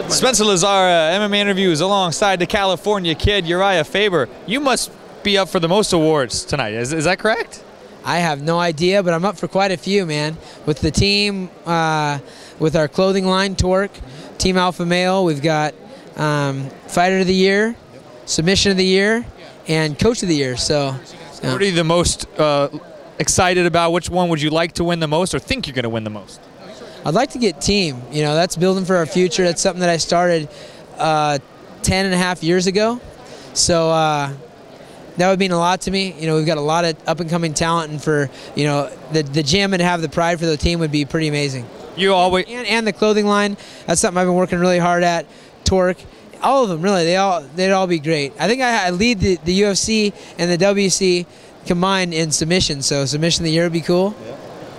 Spencer Lazara, MMA interviews alongside the California kid, Urijah Faber. You must be up for the most awards tonight. Is that correct? I have no idea, but I'm up for quite a few, man. With the team, with our clothing line, Torque, Team Alpha Male, we've got Fighter of the Year, Submission of the Year, and Coach of the Year. So, what are you the most excited about? Which one would you like to win the most or think you're going to win the most? I'd like to get team. You know, that's building for our future. That's something that I started 10.5 years ago. So that would mean a lot to me. You know, we've got a lot of up-and-coming talent, and for, you know, the gym and have the pride for the team would be pretty amazing. You always and the clothing line. That's something I've been working really hard at. Torque, all of them really. They'd all be great. I think I lead the UFC and the WC combined in submission. So submission of the year would be cool. Yeah.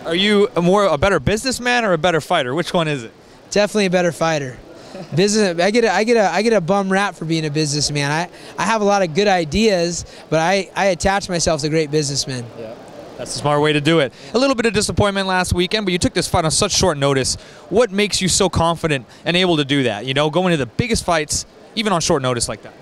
Are you a better businessman or a better fighter? Which one is it? Definitely a better fighter. Business. I get a bum rap for being a businessman. I have a lot of good ideas, but I attach myself to great businessmen. Yeah. That's a smart way to do it. A little bit of disappointment last weekend, but you took this fight on such short notice. What makes you so confident and able to do that? You know, going to the biggest fights, even on short notice like that.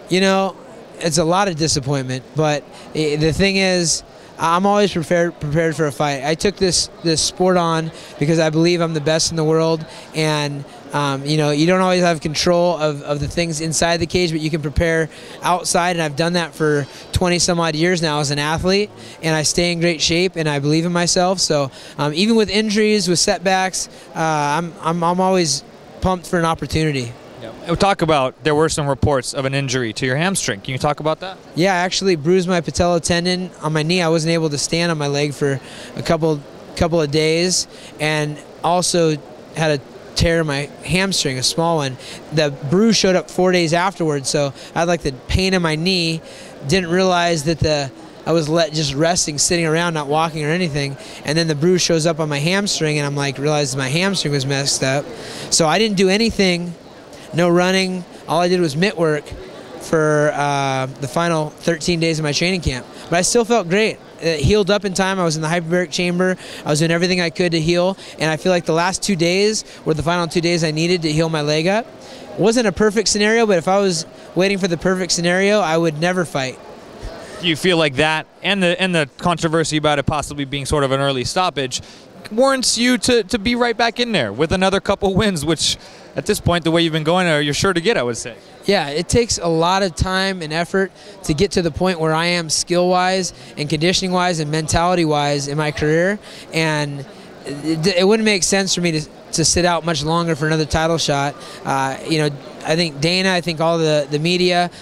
You know, it's a lot of disappointment, but the thing is, I'm always prepared for a fight. I took this sport on because I believe I'm the best in the world, and you know, you don't always have control of the things inside the cage, but you can prepare outside, and I've done that for 20 some odd years now as an athlete, and I stay in great shape, and I believe in myself. So even with injuries, with setbacks, I'm always pumped for an opportunity. We'll talk about, there were some reports of an injury to your hamstring. Can you talk about that? Yeah, I actually bruised my patella tendon on my knee. I wasn't able to stand on my leg for a couple of days, and also had a tear in my hamstring, a small one. The bruise showed up 4 days afterwards, so I had like the pain in my knee. Didn't realize that I was just resting, sitting around, not walking or anything, and then the bruise shows up on my hamstring, and I'm like, realized my hamstring was messed up. So I didn't do anything. No running. All I did was mitt work for the final 13 days of my training camp. But I still felt great. It healed up in time. I was in the hyperbaric chamber. I was doing everything I could to heal. And I feel like the last 2 days were the final 2 days I needed to heal my leg up. It wasn't a perfect scenario, but if I was waiting for the perfect scenario, I would never fight. Do you feel like that and the controversy about it possibly being sort of an early stoppage warrants you to be right back in there with another couple wins, which at this point, the way you've been going, you're sure to get, I would say. Yeah, it takes a lot of time and effort to get to the point where I am skill-wise and conditioning-wise and mentality-wise in my career, and it wouldn't make sense for me to sit out much longer for another title shot. You know, I think Dana, I think all the media,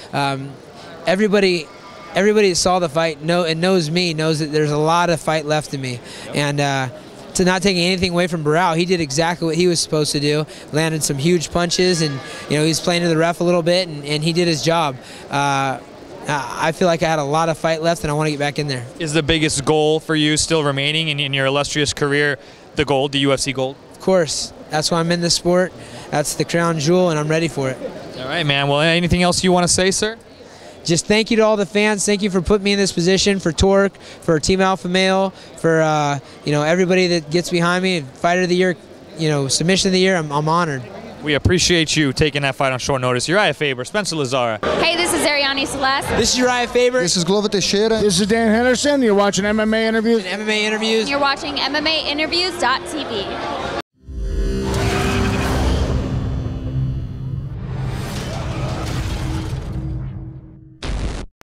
everybody that saw the fight and knows me knows that there's a lot of fight left in me. Yep. And to not taking anything away from Barao, he did exactly what he was supposed to do. Landed some huge punches, and you know, he was playing to the ref a little bit, and he did his job. I feel like I had a lot of fight left, and I want to get back in there. Is the biggest goal for you still remaining in your illustrious career the gold, the UFC gold? Of course. That's why I'm in this sport. That's the crown jewel, and I'm ready for it. All right, man. Well, anything else you want to say, sir? Just thank you to all the fans. Thank you for putting me in this position, for Torque, for Team Alpha Male, for you know, everybody that gets behind me. Fighter of the Year, you know, Submission of the Year. I'm honored. We appreciate you taking that fight on short notice. Urijah Faber, Spencer Lazara. Hey, this is Ariane Celeste. This is Urijah Faber. This is Glover Teixeira. This is Dan Henderson. You're watching MMA Interviews. MMA Interviews. You're watching MMAinterviews.tv.